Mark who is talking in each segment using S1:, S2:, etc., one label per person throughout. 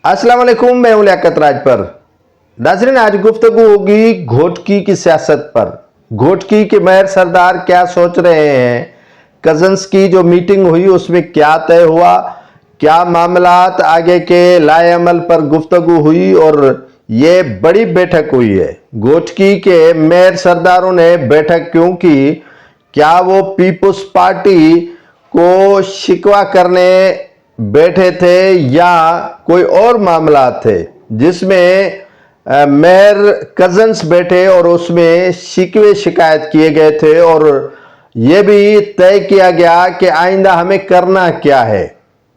S1: अस्सलाम वालेकुम, मैं हूं लियाकत राज पर। नाज़रीन, आज गुफ्तगू होगी घोटकी की सियासत पर। घोटकी के मेयर सरदार क्या सोच रहे हैं, कजन्स की जो मीटिंग हुई उसमें क्या तय हुआ, क्या मामलात आगे के लाए अमल पर गुफ्तगू हुई और ये बड़ी बैठक हुई है। घोटकी के मेयर सरदारों ने बैठक क्यों की, क्या वो पीपुल्स पार्टी को शिकवा करने बैठे थे या कोई और मामला थे जिसमें मेयर कजन्स बैठे और उसमें शिकवे शिकायत किए गए थे और यह भी तय किया गया कि आइंदा हमें करना क्या है।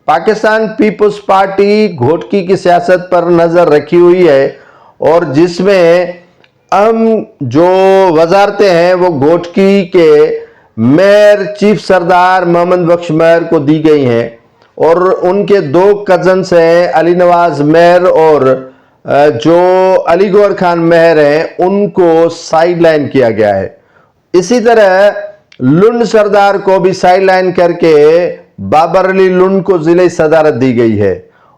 S1: पाकिस्तान पीपुल्स पार्टी घोटकी की सियासत पर नजर रखी हुई है और जिसमें अहम जो वजारतें हैं वो घोटकी के मेयर चीफ सरदार मोहम्मद बख्श मेयर को दी गई हैं और उनके दो कजन्स हैं अली नवाज मेयर और जो अली गौहर खान मेयर हैं उनको साइडलाइन किया गया है। इसी तरह लुंड सरदार को भी साइडलाइन करके बाबर अली लुंड को जिले सदारत दी गई है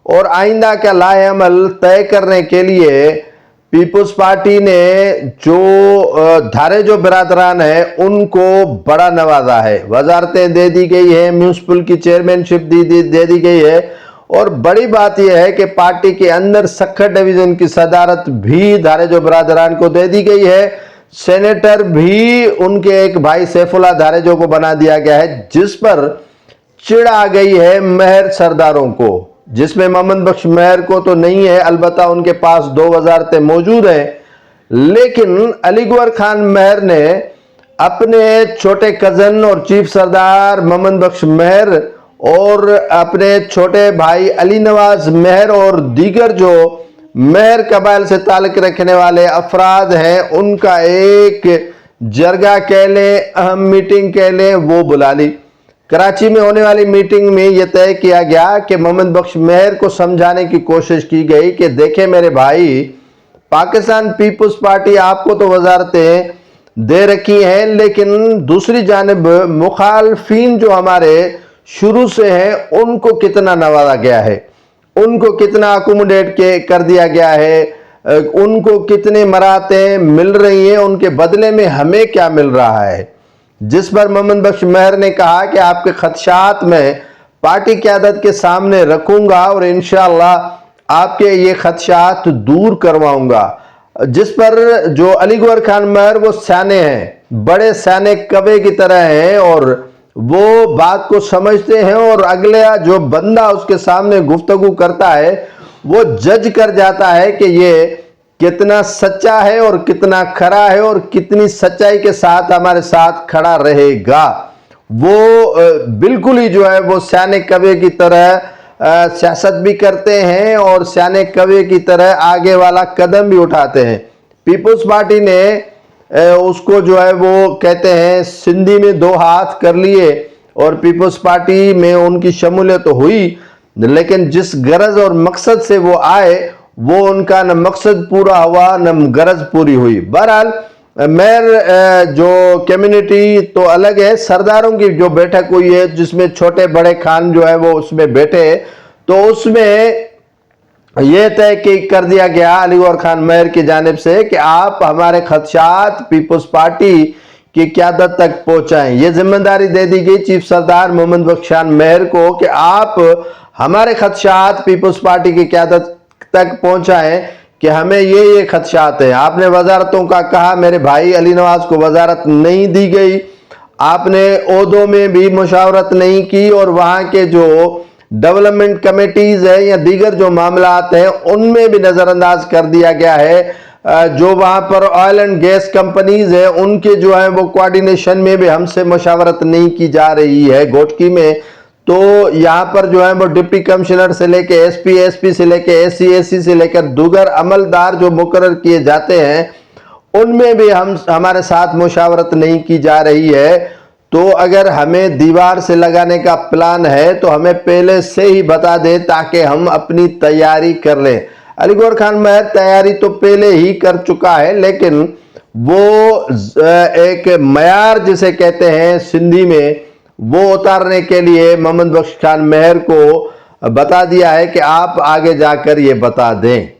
S1: और आइंदा का लाए अमल तय करने के लिए पीपुल्स पार्टी ने जो धारे जो बिरादरान है उनको बड़ा नवाजा है। वजारतें दे दी गई है, म्यूनिसिपल की चेयरमैनशिप दे दी गई है और बड़ी बात यह है कि पार्टी के अंदर सखर डिवीजन की सदारत भी धारे जो बिरादरान को दे दी गई है। सेनेटर भी उनके एक भाई सैफुल्लाह धारेजो को बना दिया गया है, जिस पर चिढ़ आ गई है मेयर सरदारों को, जिसमें मोहम्मद बख्श मेयर को तो नहीं है, अलबत्ता उनके पास दो वजारतें मौजूद हैं। लेकिन अली गौहर खान मेयर ने अपने छोटे कजन और चीफ सरदार मोहम्मद बख्श मेयर और अपने छोटे भाई अली नवाज मेयर और दीगर जो मेयर कबाइल से ताल्लुक रखने वाले अफराद हैं उनका एक जरगा कह लें, अहम मीटिंग कह लें, वो बुला ली। कराची में होने वाली मीटिंग में यह तय किया गया कि मोहम्मद बख्श मेयर को समझाने की कोशिश की गई कि देखें मेरे भाई, पाकिस्तान पीपुल्स पार्टी आपको तो वजारतें दे रखी हैं लेकिन दूसरी जानिब मुखालफीन जो हमारे शुरू से हैं उनको कितना नवाजा गया है, उनको कितना अकोमोडेट कर दिया गया है, उनको कितने मरातें मिल रही हैं, उनके बदले में हमें क्या मिल रहा है। जिस पर मोहम्मद बख्श मेयर ने कहा कि आपके खदशात में पार्टी क़यादत के सामने रखूंगा और इंशाअल्लाह आपके ये खदशात दूर करवाऊंगा। जिस पर जो अली गौहर खान मेयर वो सयाने हैं, बड़े सयाने कवे की तरह हैं और वो बात को समझते हैं और अगला जो बंदा उसके सामने गुफ्तगू करता है वो जज कर जाता है कि ये कितना सच्चा है और कितना खरा है और कितनी सच्चाई के साथ हमारे साथ खड़ा रहेगा। वो बिल्कुल ही जो है वो सयाने कवे की तरह सियासत भी करते हैं और सयाने कवे की तरह आगे वाला कदम भी उठाते हैं। पीपुल्स पार्टी ने उसको जो है वो कहते हैं सिंधी में दो हाथ कर लिए और पीपुल्स पार्टी में उनकी शमूलियत तो हुई, लेकिन जिस गरज और मकसद से वो आए वो उनका न मकसद पूरा हुआ न गरज पूरी हुई। बहरहाल मेयर जो कम्युनिटी तो अलग है, सरदारों की जो बैठक हुई है जिसमें छोटे बड़े खान जो है वो उसमें बैठे, तो उसमें यह तय कर दिया गया अली गौहर खान मेयर की जानिब से कि आप हमारे खदशात पीपुल्स पार्टी की क़यादत तक पहुंचाएं। यह जिम्मेदारी दे दी गई चीफ सरदार मोहम्मद बख्श खान मेयर को कि आप हमारे खदशात पीपुल्स पार्टी की क़यादत तक पहुंचाएं कि हमें ये खदशात है। आपने वजारतों का कहा, मेरे भाई अली नवाज को वजारत नहीं दी गई, आपने ओहदों में भी मुशावरत नहीं की और वहां के जो डेवलपमेंट कमेटीज है या दीगर जो मामलात हैं उनमें भी नजरअंदाज कर दिया गया है। जो वहां पर ऑयल एंड गैस कंपनीज है उनके जो है वो कोऑर्डिनेशन में भी हमसे मुशावरत नहीं की जा रही है घोटकी में। तो यहाँ पर जो है वो डिप्टी कमिश्नर से लेके एसपी से लेके एससी से लेकर दीगर अमलदार जो मुकर्रर किए जाते हैं उनमें भी हमारे साथ मुशावरत नहीं की जा रही है। तो अगर हमें दीवार से लगाने का प्लान है तो हमें पहले से ही बता दें ताकि हम अपनी तैयारी कर लें। अली गौहर खान मेयर तैयारी तो पहले ही कर चुका है, लेकिन वो एक मयार जिसे कहते हैं सिंधी में वो उतारने के लिए मोहम्मद बख्श खान मेयर को बता दिया है कि आप आगे जाकर ये बता दें।